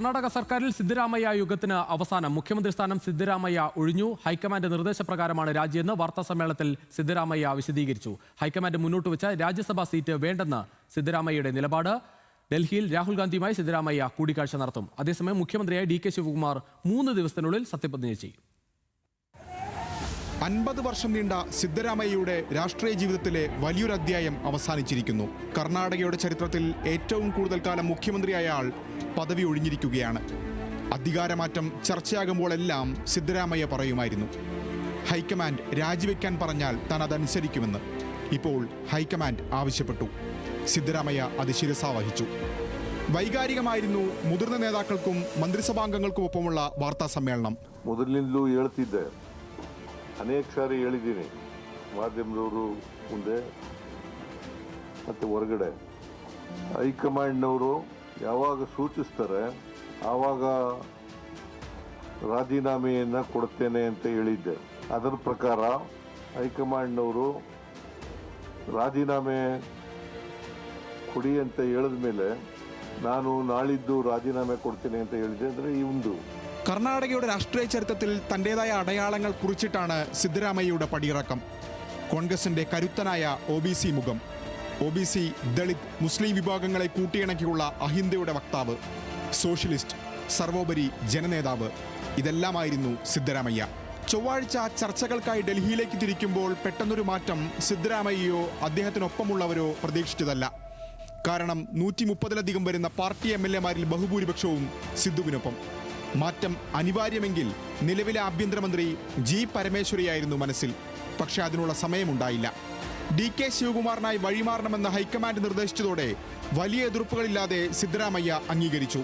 കർണാടക സർക്കാരിൽ സിദ്ധരാമയ്യ യുഗത്തിന് അവസാനം. മുഖ്യമന്ത്രി സ്ഥാനം സിദ്ധരാമയ്യ ഒഴിഞ്ഞു. ഹൈക്കമാൻഡ് നിർദ്ദേശപ്രകാരമാണ് രാജിയെന്ന് വാർത്താസമ്മേളനത്തിൽ സിദ്ധരാമയ്യ വിശദീകരിച്ചു. ഹൈക്കമാൻഡ് മുന്നോട്ട് വെച്ച രാജ്യസഭാ സീറ്റ് വേണ്ടെന്ന് സിദ്ധരാമയ്യയുടെ നിലപാട്. ഡൽഹിയിൽ രാഹുൽ ഗാന്ധിയുമായി സിദ്ധരാമയ്യ കൂടിക്കാഴ്ച നടത്തും. അതേസമയം മുഖ്യമന്ത്രിയായ DK ശിവകുമാർ 3 ദിവസത്തിനുള്ളിൽ സത്യപ്രതിജ്ഞ ചെയ്യും. 50 വർഷം നീണ്ട സിദ്ധരാമയ്യയുടെ രാഷ്ട്രീയ ജീവിതത്തിലെ വലിയൊരു അധ്യായം അവസാനിച്ചിരിക്കുന്നു. കർണാടകയുടെ ചരിത്രത്തിൽ ഏറ്റവും കൂടുതൽ കാലം മുഖ്യമന്ത്രിയായ ആൾ പദവി ഒഴിഞ്ഞിരിക്കുകയാണ്. അധികാരമാറ്റം ചർച്ചയാകുമ്പോഴെല്ലാം സിദ്ധരാമയ്യ പറയുമായിരുന്നു, ഹൈക്കമാൻഡ് രാജിവെക്കാൻ പറഞ്ഞാൽ താൻ അതനുസരിക്കുമെന്ന്. ഇപ്പോൾ ഹൈക്കമാൻഡ് ആവശ്യപ്പെട്ടു. സിദ്ധരാമയ്യ അത് ശിരസാവഹിച്ചു. വൈകാരികമായിരുന്നു മുതിർന്ന നേതാക്കൾക്കും മന്ത്രിസഭാംഗങ്ങൾക്കുമൊപ്പമുള്ള വാർത്താ സമ്മേളനം. ಮೊದಲಿನಿಂದಲೂ ಹೇಳ್ತಿದ್ದೆ, ಅನೇಕ ಸಾರಿ ಹೇಳಿದ್ದೀನಿ ಮಾಧ್ಯಮದವರು ಮುಂದೆ ಮತ್ತು ಹೊರಗಡೆ, ಹೈಕಮಾಂಡ್ನವರು ಯಾವಾಗ ಸೂಚಿಸ್ತಾರೆ ಆವಾಗ ರಾಜೀನಾಮೆಯನ್ನು ಕೊಡ್ತೇನೆ ಅಂತ ಹೇಳಿದ್ದೆ. ಅದರ ಪ್ರಕಾರ ಹೈಕಮಾಂಡ್ನವರು ರಾಜೀನಾಮೆ ಕೊಡಿ ಅಂತ ಹೇಳಿದ ಮೇಲೆ ನಾನು ನಾಳಿದ್ದು ರಾಜೀನಾಮೆ ಕೊಡ್ತೇನೆ ಅಂತ ಹೇಳಿದೆ. ಅಂದರೆ ಈ ಒಂದು കർണാടകയുടെ രാഷ്ട്രീയ ചരിത്രത്തിൽ തന്റേതായ അടയാളങ്ങൾ കുറിച്ചിട്ടാണ് സിദ്ധരാമയ്യയുടെ പടിയിറക്കം. കോൺഗ്രസിന്റെ കരുത്തനായ OBC മുഖം, OBC, ദളിത്, മുസ്ലിം വിഭാഗങ്ങളെ കൂട്ടിയിണക്കിയുള്ള അഹിന്ദയുടെ വക്താവ്, സോഷ്യലിസ്റ്റ്, സർവോപരി ജനനേതാവ്, ഇതെല്ലാമായിരുന്നു സിദ്ധരാമയ്യ. ചൊവ്വാഴ്ച ചർച്ചകൾക്കായി ഡൽഹിയിലേക്ക് തിരിക്കുമ്പോൾ പെട്ടെന്നൊരു മാറ്റം സിദ്ധരാമയ്യയോ അദ്ദേഹത്തിനൊപ്പമുള്ളവരോ പ്രതീക്ഷിച്ചതല്ല. കാരണം 130-ലധികം വരുന്ന പാർട്ടി MLA-മാരിൽ ബഹുഭൂരിപക്ഷവും സിദ്ധുവിനൊപ്പം. മാറ്റം അനിവാര്യമെങ്കിൽ നിലവിലെ ആഭ്യന്തരമന്ത്രി G. പരമേശ്വരിയായിരുന്നു മനസ്സിൽ. പക്ഷെ അതിനുള്ള സമയമുണ്ടായില്ല. DK ശിവകുമാറിനായി വഴിമാറണമെന്ന് ഹൈക്കമാൻഡ് നിർദ്ദേശിച്ചതോടെ വലിയ എതിർപ്പുകളില്ലാതെ സിദ്ധരാമയ്യ അംഗീകരിച്ചു.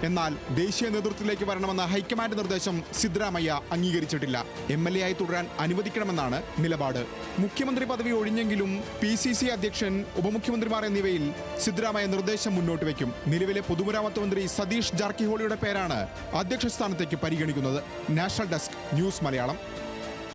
എന്നാൽ ദേശീയ നേതൃത്വത്തിലേക്ക് വരണമെന്ന ഹൈക്കമാൻഡ് നിർദ്ദേശം സിദ്ധരാമയ്യ അംഗീകരിച്ചിട്ടില്ല. MLA ആയി തുടരാൻ അനുവദിക്കണമെന്നാണ് നിലപാട്. മുഖ്യമന്ത്രി പദവി ഒഴിഞ്ഞെങ്കിലും PCC അധ്യക്ഷൻ, ഉപമുഖ്യമന്ത്രിമാർ എന്നിവയിൽ സിദ്ധരാമയ്യ നിർദ്ദേശം മുന്നോട്ട് വയ്ക്കും. നിലവിലെ പൊതുമരാമത്ത് മന്ത്രി സതീഷ് ജാർക്കിഹോളിയുടെ പേരാണ് അധ്യക്ഷ സ്ഥാനത്തേക്ക് പരിഗണിക്കുന്നത്. National desk, news Malayalam.